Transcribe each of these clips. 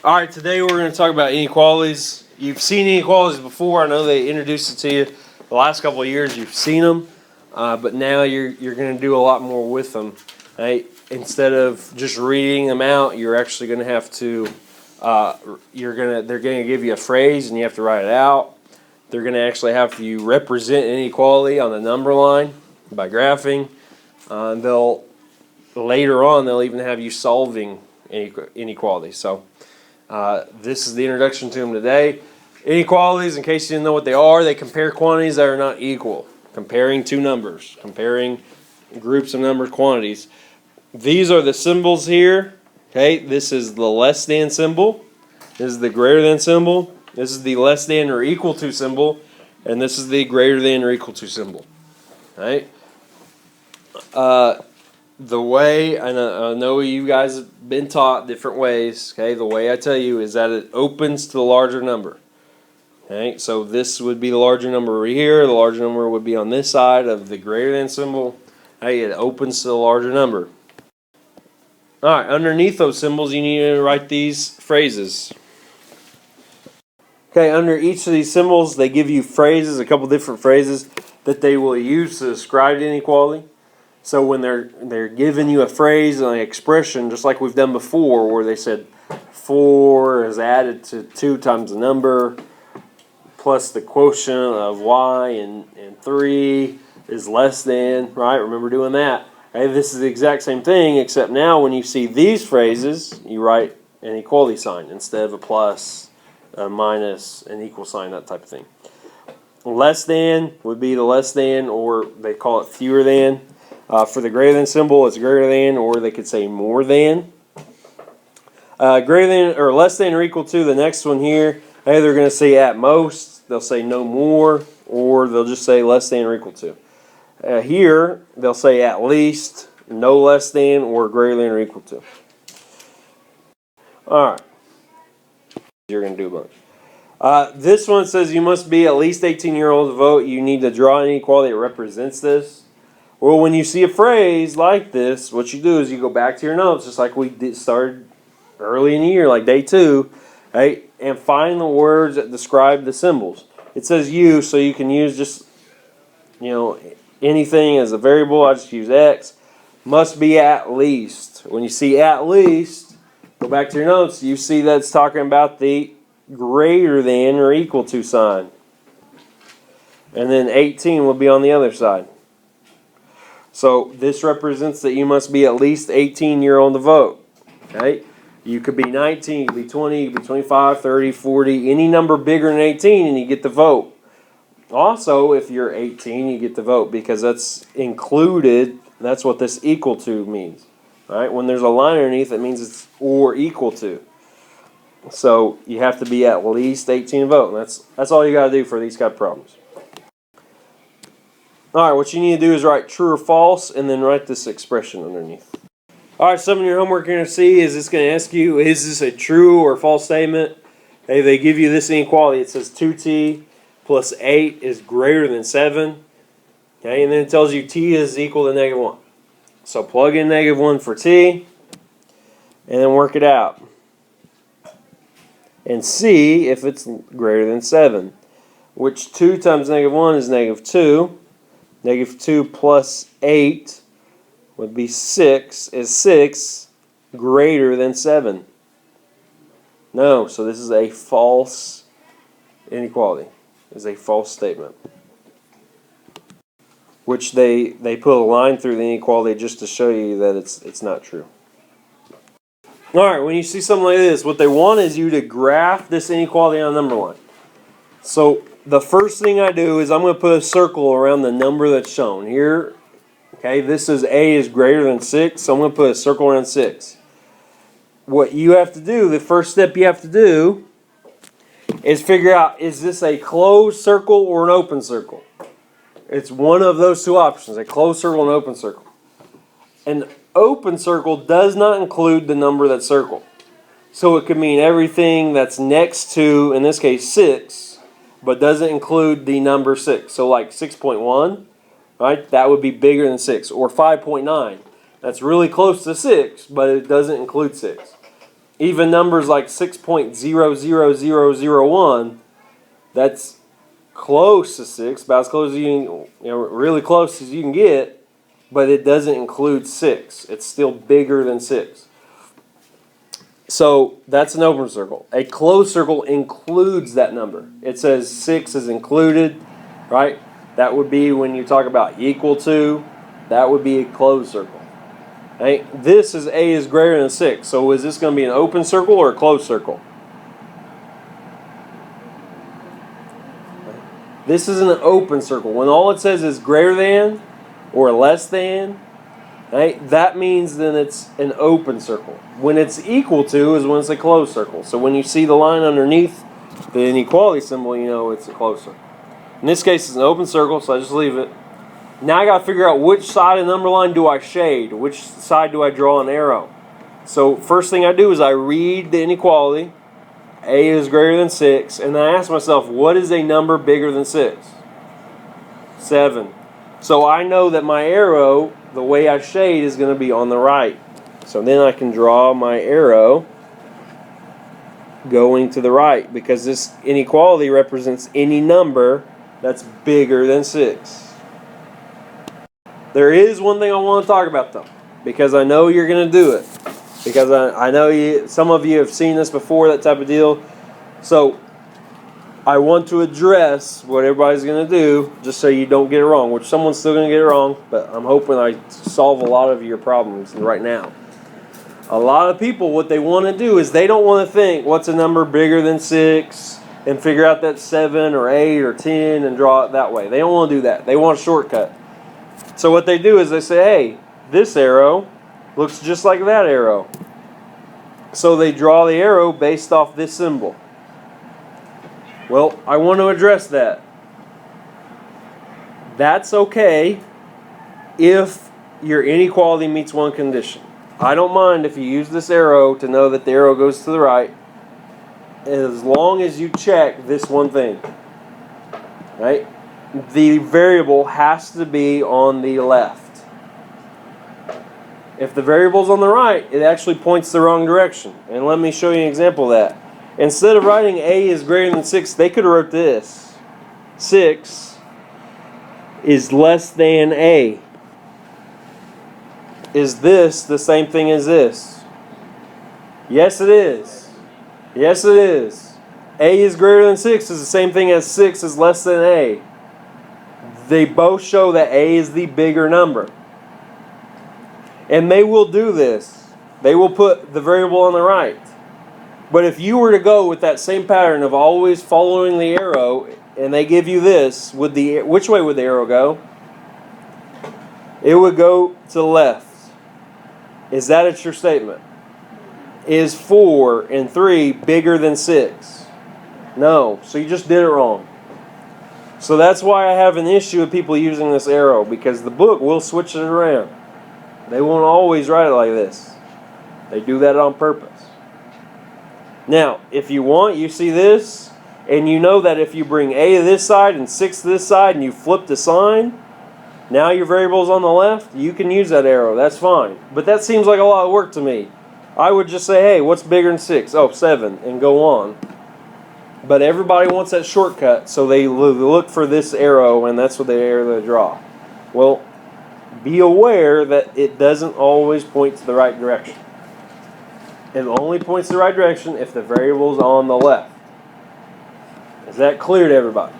All right, today we're going to talk about inequalities. You've seen inequalities before. I know they introduced it to you the last couple of years. You've seen them, but now you're going to do a lot more with them. Right? Instead of just reading them out, you're actually going to have to. They're going to give you a phrase and you have to write it out. They're going to actually have you represent inequality on the number line by graphing. Later on they'll even have you solving inequality. So. This is the introduction to them today. Inequalities, in case you didn't know what they are, they compare quantities that are not equal. Comparing two numbers. Comparing groups of numbered quantities. These are the symbols here. Okay, this is the less than symbol. This is the greater than symbol. This is the less than or equal to symbol. And this is the greater than or equal to symbol. Right? The way, I know you guys have been taught different ways, okay? The way I tell you is that it opens to the larger number. Okay, so this would be the larger number over here. The larger number would be on this side of the greater than symbol. Okay, it opens to the larger number. Alright, underneath those symbols you need to write these phrases. Okay, under each of these symbols they give you phrases, a couple different phrases that they will use to describe the inequality. So when they're giving you a phrase and an expression, just like we've done before, where they said 4 is added to 2 times the number, plus the quotient of y, and 3 is less than, right? Remember doing that. Okay, this is the exact same thing, except now when you see these phrases, you write an equality sign instead of a plus, a minus, an equal sign, that type of thing. Less than would be the less than, or they call it fewer than. For the greater than symbol, it's greater than, or they could say more than. Greater than or less than or equal to, the next one here, hey, they're going to say at most, they'll say no more, or they'll just say less than or equal to. Here, they'll say at least, no less than, or greater than or equal to. Alright. You're going to do a bunch. This one says you must be at least 18 years old to vote. You need to draw an inequality that represents this. Well, when you see a phrase like this, what you do is you go back to your notes, just like we started early in the year, like day 2, right? And find the words that describe the symbols. It says you, so you can use just, anything as a variable. I just use x. Must be at least. When you see at least, go back to your notes. You see that's talking about the greater than or equal to sign. And then 18 will be on the other side. So this represents that you must be at least 18 years old to vote. Okay? You could be 19, you could be 20, you could be 25, 30, 40, any number bigger than 18 and you get to vote. Also, if you're 18, you get to vote because that's included. That's what this equal to means. All right? When there's a line underneath, it means it's or equal to. So you have to be at least 18 to vote. And that's all you got to do for these kind of problems. Alright, what you need to do is write true or false and then write this expression underneath. Alright, some of your homework you're going to see is it's going to ask you, is this a true or false statement? Hey, they give you this inequality. It says 2t plus 8 is greater than 7. Okay, and then it tells you t is equal to negative 1. So plug in negative 1 for t and then work it out. And see if it's greater than 7. Which 2 times negative 1 is negative 2. Negative 2 plus 8 would be 6. Is 6 greater than 7? No, so this is a false inequality. It's a false statement. Which they put a line through the inequality just to show you that it's not true. Alright, when you see something like this, what they want is you to graph this inequality on a number line. So the first thing I do is I'm going to put a circle around the number that's shown. Here, okay, this is A is greater than 6, so I'm going to put a circle around 6. What you have to do, the first step you have to do, is figure out, is this a closed circle or an open circle? It's one of those two options, a closed circle and an open circle. An open circle does not include the number that's circled. So it could mean everything that's next to, in this case, 6, but doesn't include the number 6. So like 6.1, right? That would be bigger than 6. Or 5.9. That's really close to 6, but it doesn't include 6. Even numbers like 6.00001, that's close to 6, about as close as you know, really close as you can get, but it doesn't include 6. It's still bigger than 6. So that's an open circle. A closed circle includes that number. It says 6 is included, right? That would be when you talk about equal to, that would be a closed circle. Right? This is A is greater than 6. So is this going to be an open circle or a closed circle? This is an open circle. When all it says is greater than or less than, right, that means then it's an open circle. When it's equal to is when it's a closed circle. So when you see the line underneath the inequality symbol, you know it's a closed circle. In this case, it's an open circle, so I just leave it. Now I got to figure out which side of the number line do I shade? Which side do I draw an arrow? So first thing I do is I read the inequality. A is greater than 6. And then I ask myself, what is a number bigger than 6? 7. So I know that my arrow, the way I shade, is going to be on the right. So then I can draw my arrow going to the right, because this inequality represents any number that's bigger than 6. There is one thing I want to talk about, though, because I know you're going to do it. Because I know some of you have seen this before, that type of deal. So I want to address what everybody's going to do, just so you don't get it wrong, which someone's still going to get it wrong, but I'm hoping I solve a lot of your problems right now. A lot of people, what they want to do is they don't want to think, what's a number bigger than 6, and figure out that 7 or 8 or 10 and draw it that way. They don't want to do that. They want a shortcut. So what they do is they say, hey, this arrow looks just like that arrow. So they draw the arrow based off this symbol. Well, I want to address that. That's okay if your inequality meets one condition. I don't mind if you use this arrow to know that the arrow goes to the right, as long as you check this one thing. Right? The variable has to be on the left. If the variable's on the right, it actually points the wrong direction. And let me show you an example of that. Instead of writing A is greater than 6, they could have wrote this. 6 is less than A. Is this the same thing as this? Yes, it is. Yes, it is. A is greater than 6 is the same thing as 6 is less than A. They both show that A is the bigger number. And they will do this. They will put the variable on the right. But if you were to go with that same pattern of always following the arrow, and they give you this, which way would the arrow go? It would go to the left. Is that a true statement? Is 4 and 3 bigger than 6? No. So you just did it wrong. So that's why I have an issue with people using this arrow, because the book will switch it around. They won't always write it like this. They do that on purpose. Now, if you want, you see this, and you know that if you bring A to this side and 6 to this side and you flip the sign, now your variable's on the left, you can use that arrow. That's fine. But that seems like a lot of work to me. I would just say, hey, what's bigger than 6? Oh, 7, and go on. But everybody wants that shortcut, so they look for this arrow, and that's what the arrow they draw. Well, be aware that it doesn't always point to the right direction. It only points the right direction if the variable's on the left. Is that clear to everybody?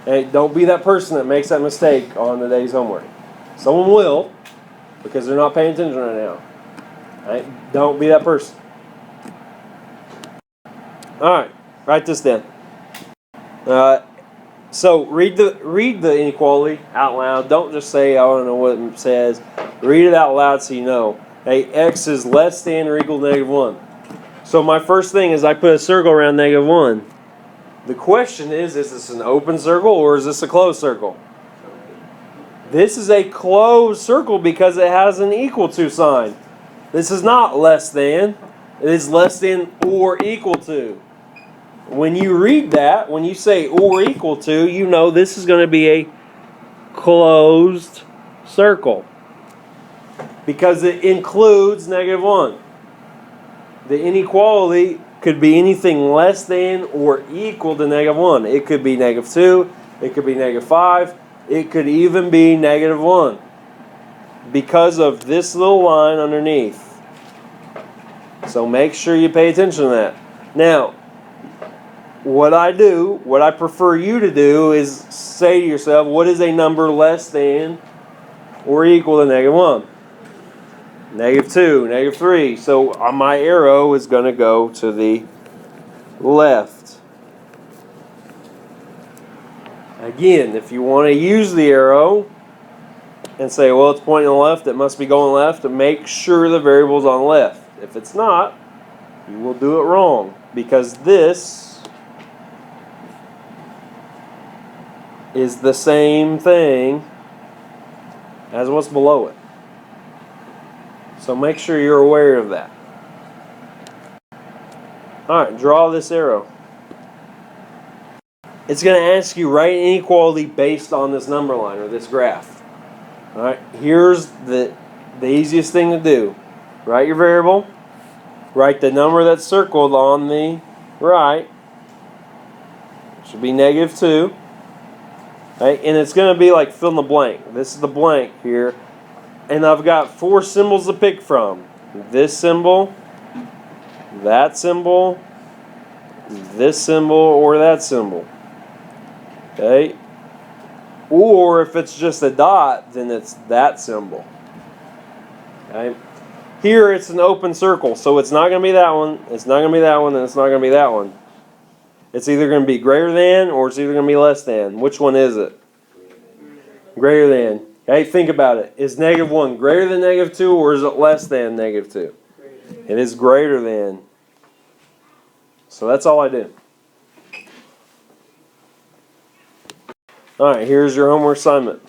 Hey, don't be that person that makes that mistake on today's homework. Someone will, because they're not paying attention right now. Right? Don't be that person. Alright, write this down. So read the inequality out loud. Don't just say, I don't know what it says. Read it out loud so you know. Hey, x is less than or equal to -1. So my first thing is I put a circle around -1. The question is this an open circle or is this a closed circle? This is a closed circle because it has an equal to sign. This is not less than. It is less than or equal to. When you read that, when you say or equal to, you know this is going to be a closed circle. Because it includes -1. the inequality could be anything less than or equal to -1. It could be -2, it could be -5, it could even be -1 because of this little line underneath. So make sure you pay attention to that. Now, what I prefer you to do is say to yourself, what is a number less than or equal to -1? -2, -3. So my arrow is going to go to the left. Again, if you want to use the arrow and say, well, it's pointing to the left, it must be going left, and make sure the variable's on the left. If it's not, you will do it wrong, because this is the same thing as what's below it. So make sure you're aware of that. Alright, draw this arrow. It's going to ask you write an inequality based on this number line or this graph. Alright, here's the easiest thing to do. Write your variable. Write the number that's circled on the right. It should be -2. Right? And it's going to be like fill in the blank. This is the blank here. And I've got 4 symbols to pick from. This symbol, that symbol, this symbol, or that symbol. Okay? Or if it's just a dot, then it's that symbol. Okay? Here it's an open circle, so it's not going to be that one, it's not going to be that one, and it's not going to be that one. It's either going to be greater than or it's either going to be less than. Which one is it? Greater than. Okay, think about it. Is -1 greater than -2 or is it less than -2? It is greater than. So that's all I do. Alright, here's your homework assignment.